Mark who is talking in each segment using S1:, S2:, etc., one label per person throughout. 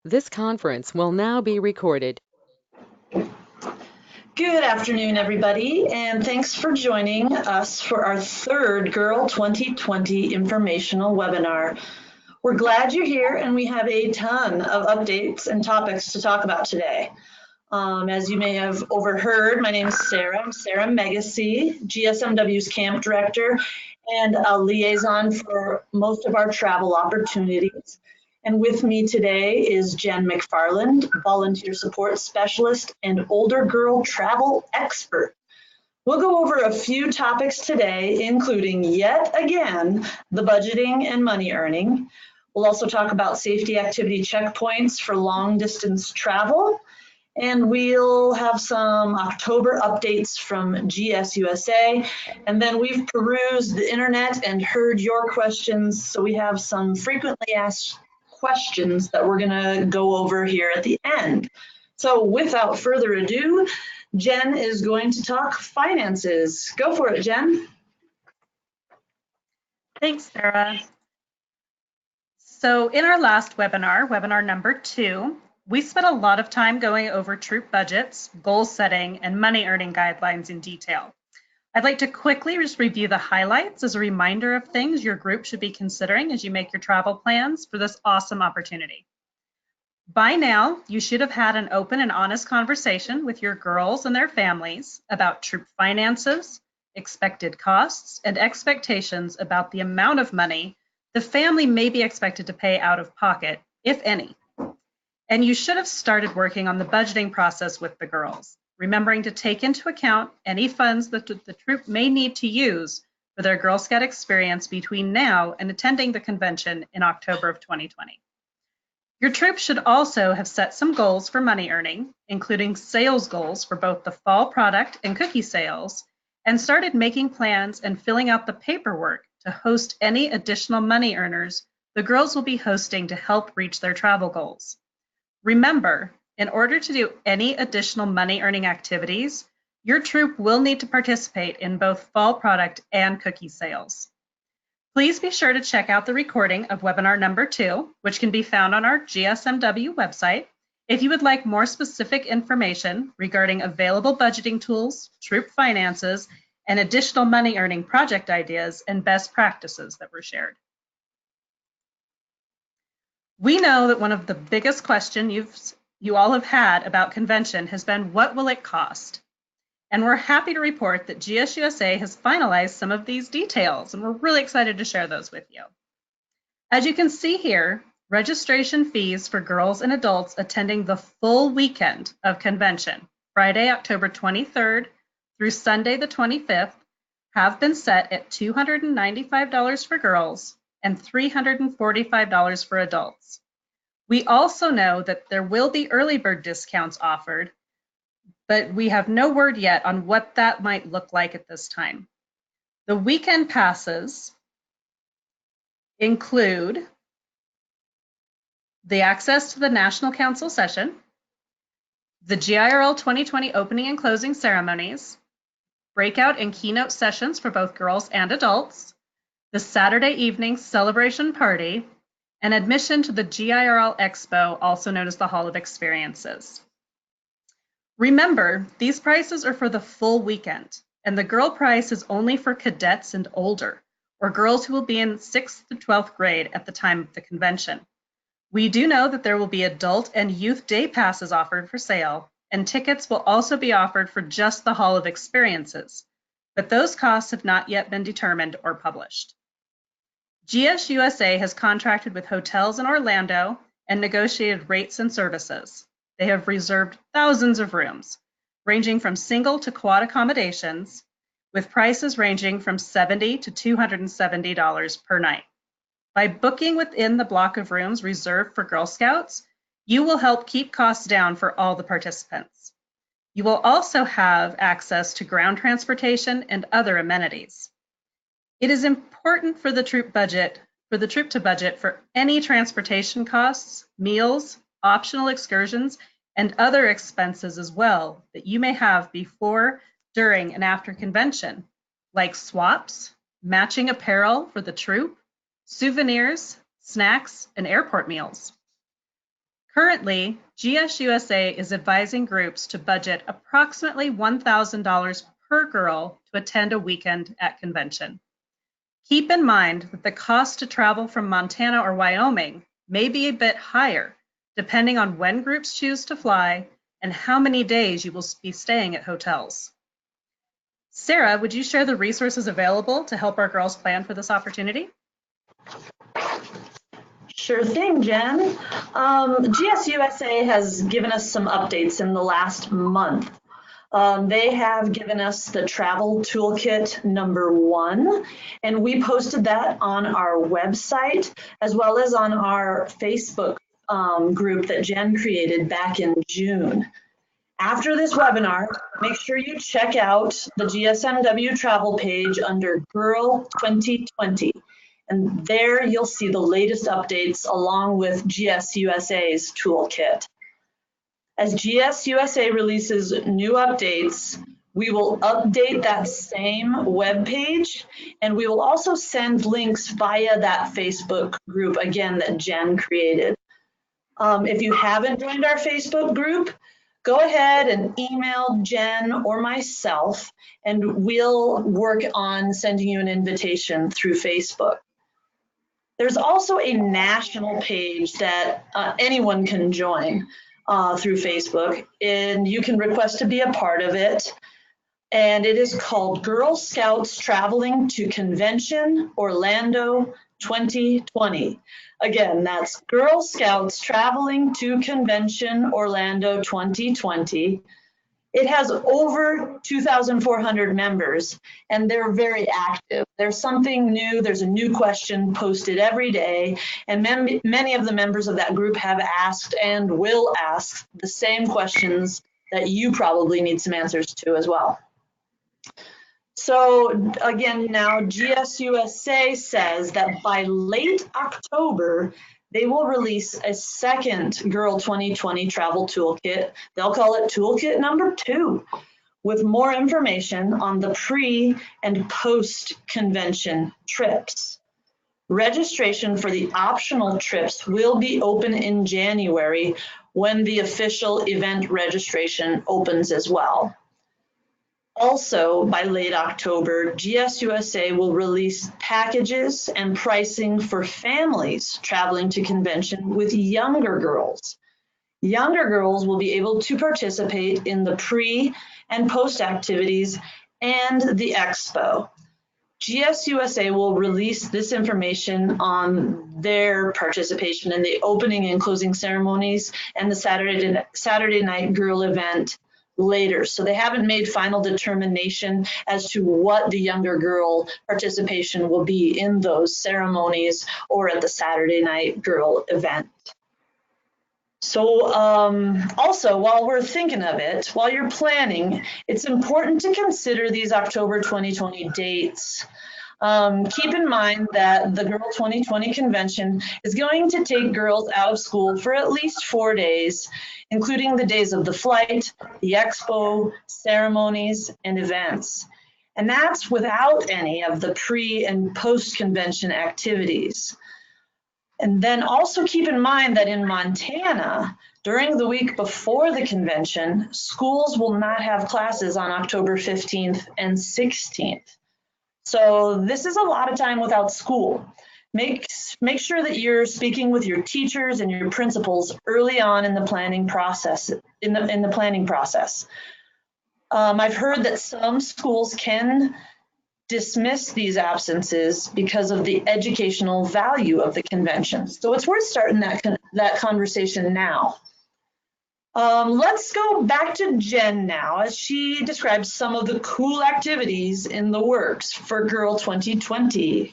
S1: This conference will now be recorded.
S2: Good afternoon, everybody, and thanks for joining us for our third Girl 2020 informational webinar. We're glad you're here, and we have a ton of updates and topics to talk about today. As you may have overheard, my name is Sarah. I'm Sarah Megacy, GSMW's camp director and a liaison for most of our travel opportunities. And with me today is Jen McFarland, volunteer support specialist and older girl travel expert. We'll go over a few topics today, including yet again, the budgeting and money earning. We'll also talk about safety activity checkpoints for long distance travel. And we'll have some October updates from GSUSA. And then we've perused the internet and heard your questions. So we have some frequently asked questions that we're gonna go over here at the end. So without further ado, Jen is going to talk finances. Go for it, Jen.
S3: Thanks, Sarah. So in our last webinar, webinar number 2, we spent a lot of time going over troop budgets, goal setting, and money earning guidelines in detail. I'd like to quickly just review the highlights as a reminder of things your group should be considering as you make your travel plans for this awesome opportunity. By now, you should have had an open and honest conversation with your girls and their families about troop finances, expected costs, and expectations about the amount of money the family may be expected to pay out of pocket, if any. And you should have started working on the budgeting process with the girls, remembering to take into account any funds that the troop may need to use for their Girl Scout experience between now and attending the convention in October of 2020. Your troop should also have set some goals for money earning, including sales goals for both the fall product and cookie sales, and started making plans and filling out the paperwork to host any additional money earners the girls will be hosting to help reach their travel goals. Remember, in order to do any additional money earning activities, your troop will need to participate in both fall product and cookie sales. Please be sure to check out the recording of webinar number 2, which can be found on our GSMW website, if you would like more specific information regarding available budgeting tools, troop finances, and additional money earning project ideas and best practices that were shared. We know that one of the biggest questions you all have had about convention has been, what will it cost? And we're happy to report that GSUSA has finalized some of these details, and we're really excited to share those with you. As you can see here, registration fees for girls and adults attending the full weekend of convention, Friday, October 23rd through Sunday the 25th, have been set at $295 for girls and $345 for adults. We also know that there will be early bird discounts offered, but we have no word yet on what that might look like at this time. The weekend passes include the access to the National Council session, the G.I.R.L 2020 opening and closing ceremonies, breakout and keynote sessions for both girls and adults, the Saturday evening celebration party, and admission to the G.I.R.L Expo, also known as the Hall of Experiences. Remember, these prices are for the full weekend, and the girl price is only for cadets and older, or girls who will be in 6th to 12th grade at the time of the convention. We do know that there will be adult and youth day passes offered for sale, and tickets will also be offered for just the Hall of Experiences, but those costs have not yet been determined or published. GSUSA has contracted with hotels in Orlando and negotiated rates and services. They have reserved thousands of rooms, ranging from single to quad accommodations, with prices ranging from $70 to $270 per night. By booking within the block of rooms reserved for Girl Scouts, you will help keep costs down for all the participants. You will also have access to ground transportation and other amenities. It is important for the troop to budget for any transportation costs, meals, optional excursions, and other expenses as well that you may have before, during, and after convention, like swaps, matching apparel for the troop, souvenirs, snacks, and airport meals. Currently, GSUSA is advising groups to budget approximately $1,000 per girl to attend a weekend at convention. Keep in mind that the cost to travel from Montana or Wyoming may be a bit higher, depending on when groups choose to fly and how many days you will be staying at hotels. Sarah, would you share the resources available to help our girls plan for this opportunity?
S2: Sure thing, Jen. GSUSA has given us some updates in the last month. They have given us the travel toolkit #1, and we posted that on our website as well as on our Facebook group that Jen created back in June. After this webinar, make sure you check out the GSMW travel page under Girl 2020. And there you'll see the latest updates along with GSUSA's toolkit. As GSUSA releases new updates, we will update that same web page, and we will also send links via that Facebook group, again, that Jen created. If you haven't joined our Facebook group, go ahead and email Jen or myself, and we'll work on sending you an invitation through Facebook. There's also a national page that anyone can join through Facebook, and you can request to be a part of it. And it is called Girl Scouts Traveling to Convention Orlando 2020. Again, that's Girl Scouts Traveling to Convention Orlando 2020. It has over 2,400 members, and they're very active. There's something new, there's a new question posted every day, and many of the members of that group have asked and will ask the same questions that you probably need some answers to as well. So again, now GSUSA says that by late October, they will release a second Girl 2020 travel toolkit. They'll call it Toolkit #2, with more information on the pre and post convention trips. Registration for the optional trips will be open in January when the official event registration opens as well. Also, by late October, GSUSA will release packages and pricing for families traveling to convention with younger girls. Younger girls will be able to participate in the pre and post activities and the expo. GSUSA will release this information on their participation in the opening and closing ceremonies and the Saturday night girl event later. So they haven't made final determination as to what the younger girl participation will be in those ceremonies or at the Saturday night girl event. So also, while we're thinking of it, while you're planning, it's important to consider these October 2020 dates. Keep in mind that the Girl 2020 convention is going to take girls out of school for at least 4 days, including the days of the flight, the expo, ceremonies, and events. And that's without any of the pre and post-convention activities. And then also keep in mind that in Montana, during the week before the convention, schools will not have classes on October 15th and 16th. So this is a lot of time without school. Make sure that you're speaking with your teachers and your principals early on in the planning process. I've heard that some schools can dismiss these absences because of the educational value of the convention. So it's worth starting that conversation now. Let's go back to Jen now as she describes some of the cool activities in the works for Girl 2020.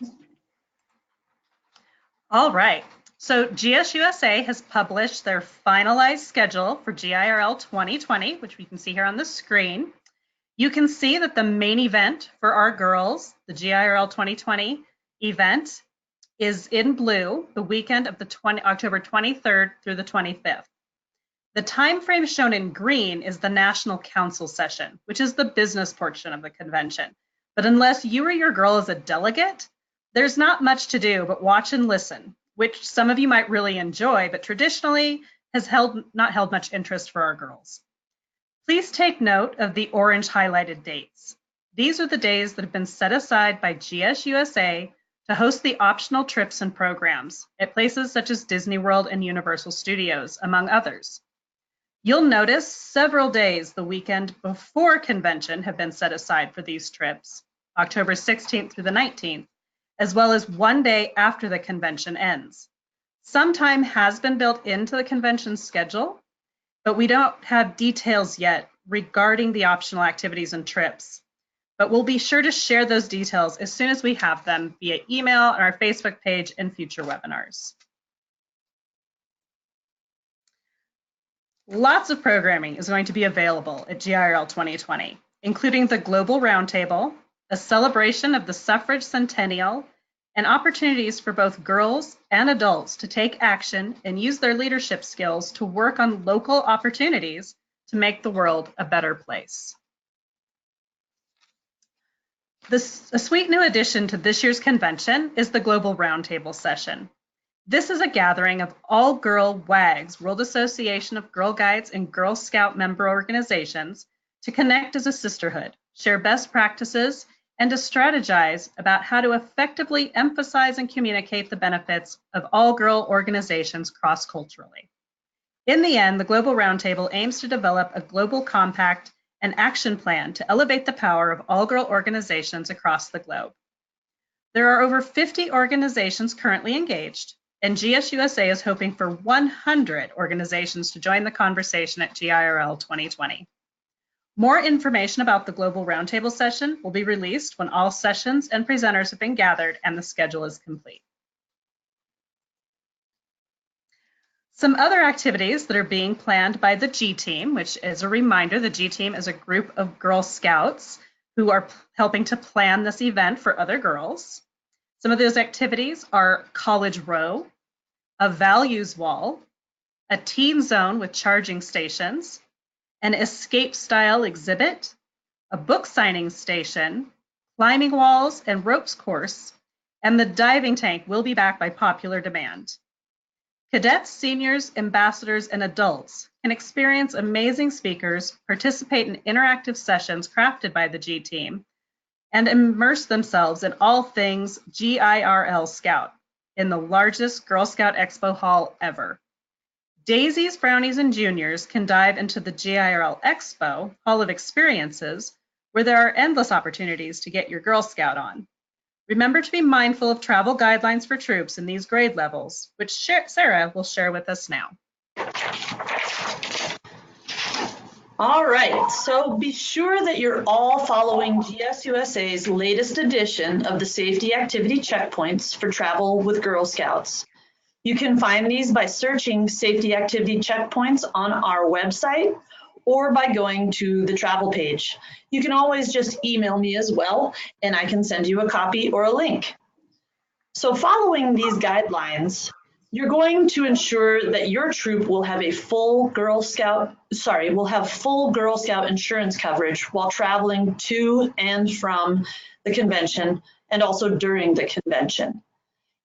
S3: All right. So GSUSA has published their finalized schedule for G.I.R.L 2020, which we can see here on the screen. You can see that the main event for our girls, the G.I.R.L 2020 event, is in blue, the weekend of October 23rd through the 25th. The time frame shown in green is the National Council session, which is the business portion of the convention. But unless you or your girl is a delegate, there's not much to do but watch and listen, which some of you might really enjoy, but traditionally has not held much interest for our girls. Please take note of the orange highlighted dates. These are the days that have been set aside by GSUSA to host the optional trips and programs at places such as Disney World and Universal Studios, among others. You'll notice several days the weekend before convention have been set aside for these trips, October 16th through the 19th, as well as one day after the convention ends. Some time has been built into the convention schedule, but we don't have details yet regarding the optional activities and trips. But we'll be sure to share those details as soon as we have them via email on our Facebook page and future webinars. Lots of programming is going to be available at G.I.R.L 2020, including the Global Roundtable, a celebration of the suffrage centennial, and opportunities for both girls and adults to take action and use their leadership skills to work on local opportunities to make the world a better place. A sweet new addition to this year's convention is the Global Roundtable session. This is a gathering of all girl WAGs, World Association of Girl Guides and Girl Scout member organizations, to connect as a sisterhood, share best practices, and to strategize about how to effectively emphasize and communicate the benefits of all girl organizations cross-culturally. In the end, the Global Roundtable aims to develop a global compact and action plan to elevate the power of all-girl organizations across the globe. There are over 50 organizations currently engaged, and GSUSA is hoping for 100 organizations to join the conversation at G.I.R.L 2020. More information about the Global Roundtable session will be released when all sessions and presenters have been gathered and the schedule is complete. Some other activities that are being planned by the G Team, which is a reminder, the G Team is a group of Girl Scouts who are helping to plan this event for other girls. Some of those activities are College Row, a Values Wall, a Teen Zone with charging stations, an escape style exhibit, a book signing station, climbing walls and ropes course, and the diving tank will be back by popular demand. Cadets, seniors, ambassadors, and adults can experience amazing speakers, participate in interactive sessions crafted by the G Team, and immerse themselves in all things G.I.R.L Scout in the largest Girl Scout Expo Hall ever. Daisies, Brownies, and Juniors can dive into the G.I.R.L Expo Hall of Experiences, where there are endless opportunities to get your Girl Scout on. Remember to be mindful of travel guidelines for troops in these grade levels, which Sarah will share with us now.
S2: All right, so be sure that you're all following GSUSA's latest edition of the Safety Activity Checkpoints for Travel with Girl Scouts. You can find these by searching Safety Activity Checkpoints on our website or by going to the travel page. You can always just email me as well, and I can send you a copy or a link. So following these guidelines, you're going to ensure that your troop will have a full Girl Scout insurance coverage while traveling to and from the convention and also during the convention.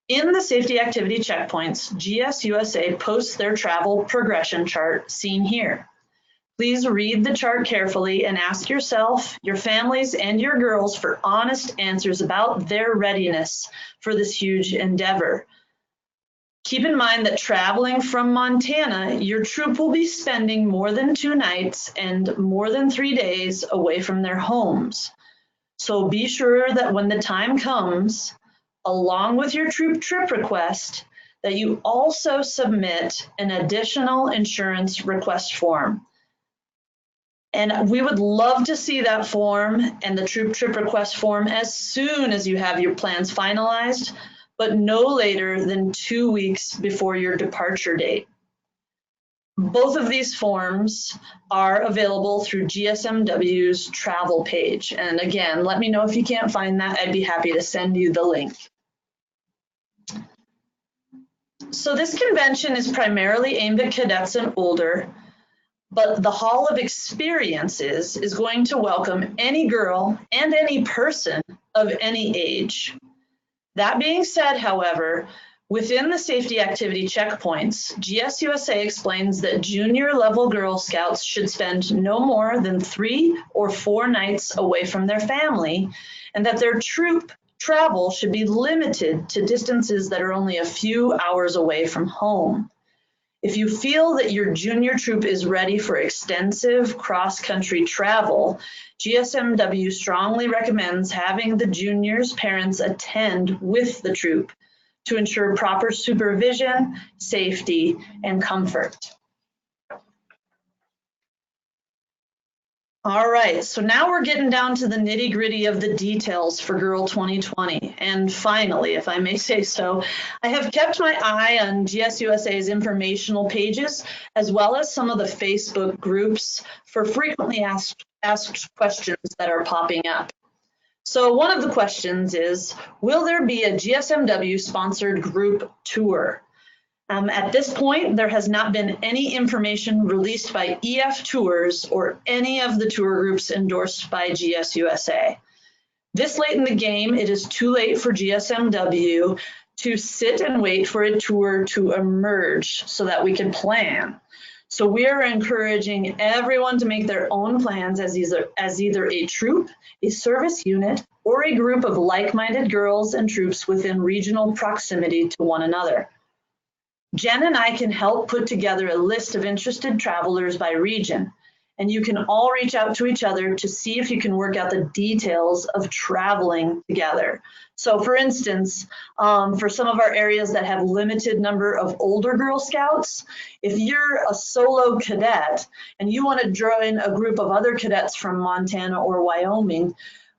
S2: In the Safety Activity Checkpoints, GSUSA posts their travel progression chart seen here. Please read the chart carefully and ask yourself, your families, and your girls for honest answers about their readiness for this huge endeavor. Keep in mind that traveling from Montana, your troop will be spending more than 2 nights and more than 3 days away from their homes. So be sure that when the time comes, along with your troop trip request, that you also submit an additional insurance request form. And we would love to see that form and the troop trip request form as soon as you have your plans finalized, but no later than 2 weeks before your departure date. Both of these forms are available through GSMW's travel page. And again, let me know if you can't find that. I'd be happy to send you the link. So this convention is primarily aimed at cadets and older, but the Hall of Experiences is going to welcome any girl and any person of any age. That being said, however, Within the safety activity checkpoints, GSUSA explains that junior level Girl Scouts should spend no more than 3 or 4 nights away from their family, and that their troop travel should be limited to distances that are only a few hours away from home. If you feel that your junior troop is ready for extensive cross-country travel, GSMW strongly recommends having the juniors' parents attend with the troop to ensure proper supervision, safety, and comfort. All right, so now we're getting down to the nitty-gritty of the details for Girl 2020. And finally, if I may say so, I have kept my eye on GSUSA's informational pages, as well as some of the Facebook groups for frequently asked questions that are popping up. So one of the questions is, will there be a GSMW sponsored group tour? At this point, there has not been any information released by EF Tours or any of the tour groups endorsed by GSUSA. This late in the game, it is too late for GSMW to sit and wait for a tour to emerge so that we can plan. So we are encouraging everyone to make their own plans as either a troop, a service unit, or a group of like-minded girls and troops within regional proximity to one another. Jen and I can help put together a list of interested travelers by region, and you can all reach out to each other to see if you can work out the details of traveling together. So for instance, for some of our areas that have limited number of older Girl Scouts, if you're a solo cadet and you want to join a group of other cadets from Montana or Wyoming,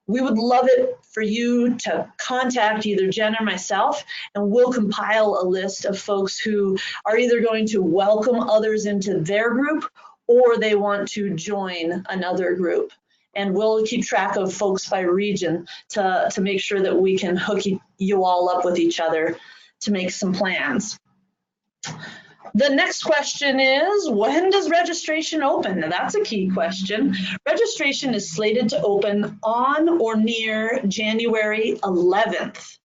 S2: we would love it for you to contact either Jen or myself, and we'll compile a list of folks who are either going to welcome others into their group or they want to join another group. And we'll keep track of folks by region to make sure that we can hook you all up with each other to make some plans. The next question is, when does registration open? Now that's a key question. Registration is slated to open on or near January 11th.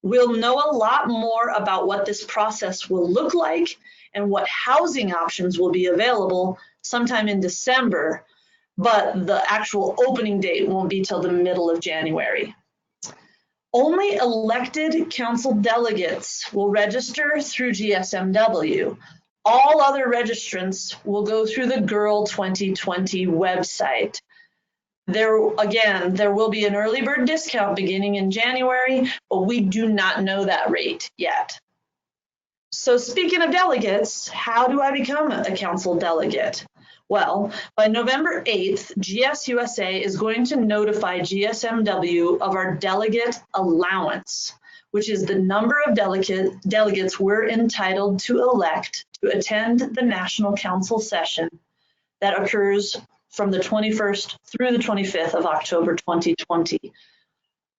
S2: We'll know a lot more about what this process will look like and what housing options will be available sometime in December, but the actual opening date won't be till the middle of January. Only elected council delegates will register through GSMW. All other registrants will go through the G.I.R.L 2020 website. There will be an early bird discount beginning in January, but we do not know that rate yet. So speaking of delegates, how do I become a council delegate? Well, by November 8th, GSUSA is going to notify GSMW of our delegate allowance, which is the number of delegates we're entitled to elect to attend the National Council session that occurs from the 21st through the 25th of October 2020.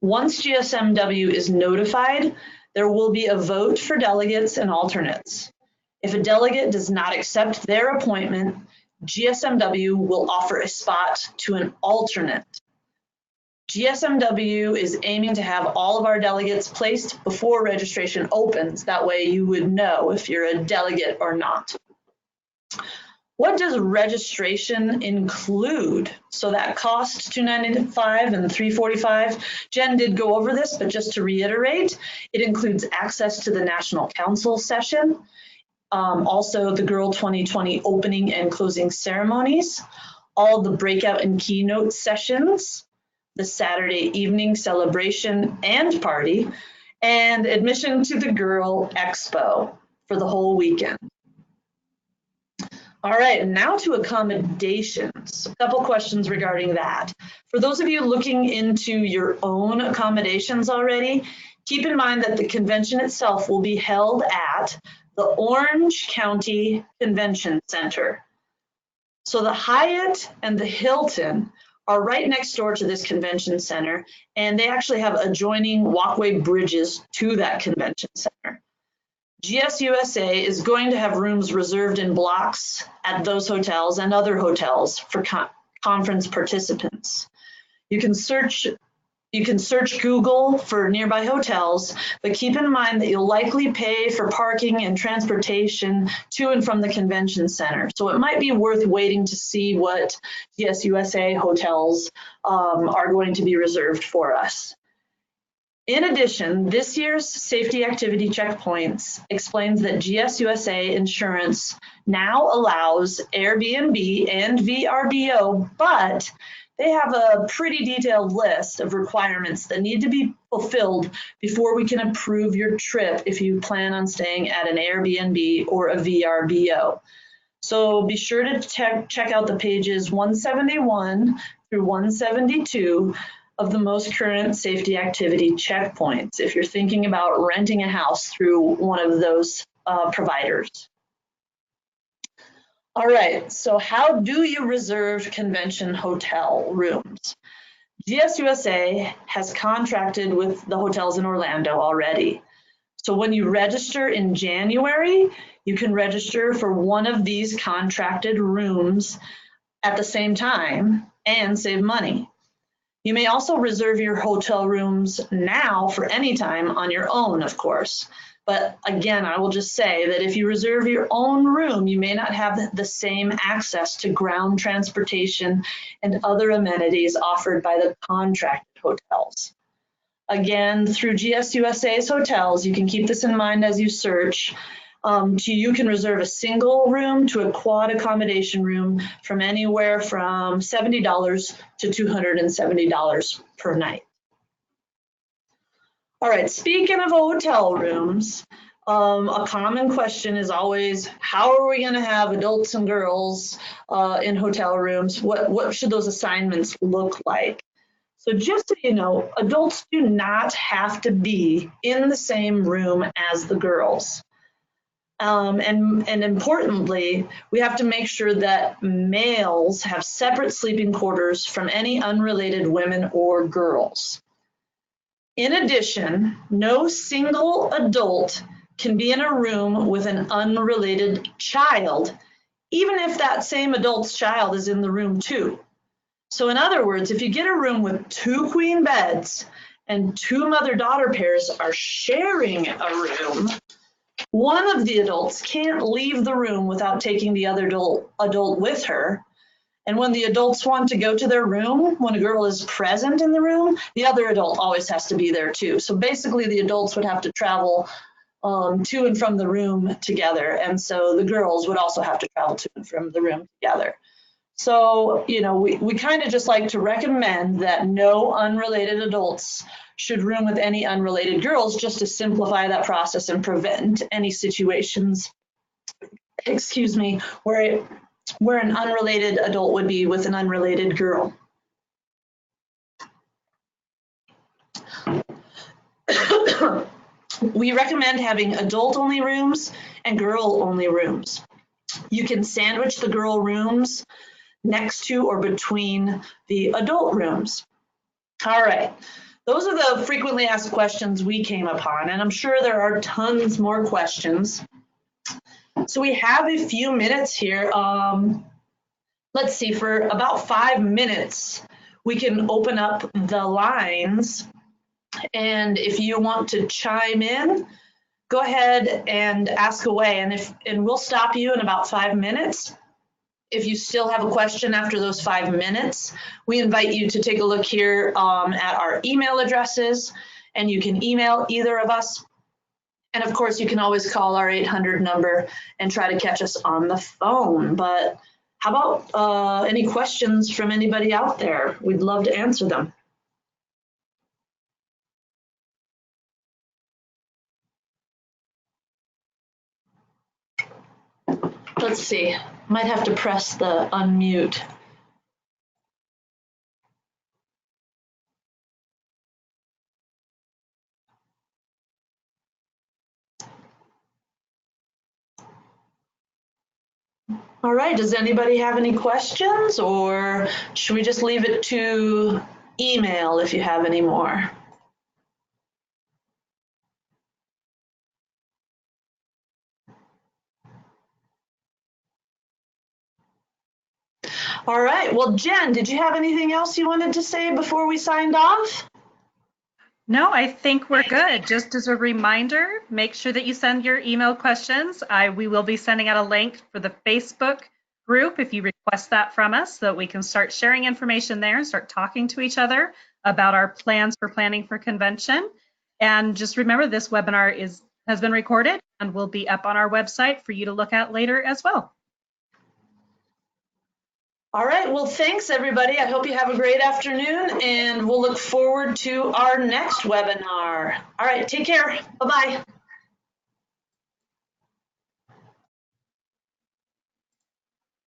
S2: Once GSMW is notified, there will be a vote for delegates and alternates. If a delegate does not accept their appointment, GSMW will offer a spot to an alternate. GSMW is aiming to have all of our delegates placed before registration opens. That way you would know if you're a delegate or not. What does registration include? So that cost $295 and $345. Jen did go over this, but just to reiterate, it includes access to the National Council session, also the G.I.R.L 2020 opening and closing ceremonies, all the breakout and keynote sessions, the Saturday evening celebration and party, and admission to the G.I.R.L Expo for the whole weekend. All right, now to accommodations. A couple questions regarding that. For those of you looking into your own accommodations already, keep in mind that the convention itself will be held at the Orange County Convention Center. So the Hyatt and the Hilton are right next door to this convention center, and they actually have adjoining walkway bridges to that convention center. GSUSA is going to have rooms reserved in blocks at those hotels and other hotels for conference participants. You can You can search Google for nearby hotels, but keep in mind that you'll likely pay for parking and transportation to and from the convention center. So it might be worth waiting to see what GSUSA hotels are going to be reserved for us. In addition, this year's safety activity checkpoints explains that GSUSA insurance now allows Airbnb and VRBO, but they have a pretty detailed list of requirements that need to be fulfilled before we can approve your trip if you plan on staying at an Airbnb or a VRBO. So be sure to check out the pages 171 through 172 of the most current safety activity checkpoints if you're thinking about renting a house through one of those providers. All right, so how do you reserve convention hotel rooms? GSUSA has contracted with the hotels in Orlando already. So when you register in January, you can register for one of these contracted rooms at the same time and save money. You may also reserve your hotel rooms now for any time on your own, of course. But again, I will just say that if you reserve your own room, you may not have the same access to ground transportation and other amenities offered by the contracted hotels. Again, through GSUSA's hotels, you can keep this in mind as you search. You can reserve a single room to a quad accommodation room from anywhere from $70 to $270 per night. All right, speaking of hotel rooms, a common question is always, how are we going to have adults and girls in hotel rooms? What should those assignments look like? So just so you know, adults do not have to be in the same room as the girls. And importantly, we have to make sure that males have separate sleeping quarters from any unrelated women or girls. In addition, no single adult can be in a room with an unrelated child, even if that same adult's child is in the room too. So in other words, if you get a room with 2 queen beds and 2 mother-daughter pairs are sharing a room, one of the adults can't leave the room without taking the other adult with her. And when the adults want to go to their room, when a girl is present in the room, the other adult always has to be there too. So basically the adults would have to travel to and from the room together. And so the girls would also have to travel to and from the room together. So, you know, we kind of just like to recommend that no unrelated adults should room with any unrelated girls, just to simplify that process and prevent any situations, excuse me, where an unrelated adult would be with an unrelated girl. We recommend having adult-only rooms and girl-only rooms. You can sandwich the girl rooms next to or between the adult rooms. All right, those are the frequently asked questions we came upon, and I'm sure there are tons more questions. So we have a few minutes here. Let's see, for about 5 minutes, we can open up the lines. And if you want to chime in, go ahead and ask away. And we'll stop you in about 5 minutes. If you still have a question after those 5 minutes, we invite you to take a look here at our email addresses, and you can email either of us. And of course, you can always call our 800 number and try to catch us on the phone. But how about any questions from anybody out there? We'd love to answer them. Let's see, might have to press the unmute. All right, does anybody have any questions, or should we just leave it to email if you have any more? All right, well, Jen, did you have anything else you wanted to say before we signed off?
S3: No, I think we're good. Just as a reminder, make sure that you send your email questions. We will be sending out a link for the Facebook group if you request that from us so that we can start sharing information there and start talking to each other about our plans for planning for convention. And just remember, this webinar has been recorded and will be up on our website for you to look at later as well.
S2: All right, well, thanks everybody. I hope you have a great afternoon and we'll look forward to our next webinar. All right, take care. Bye-bye.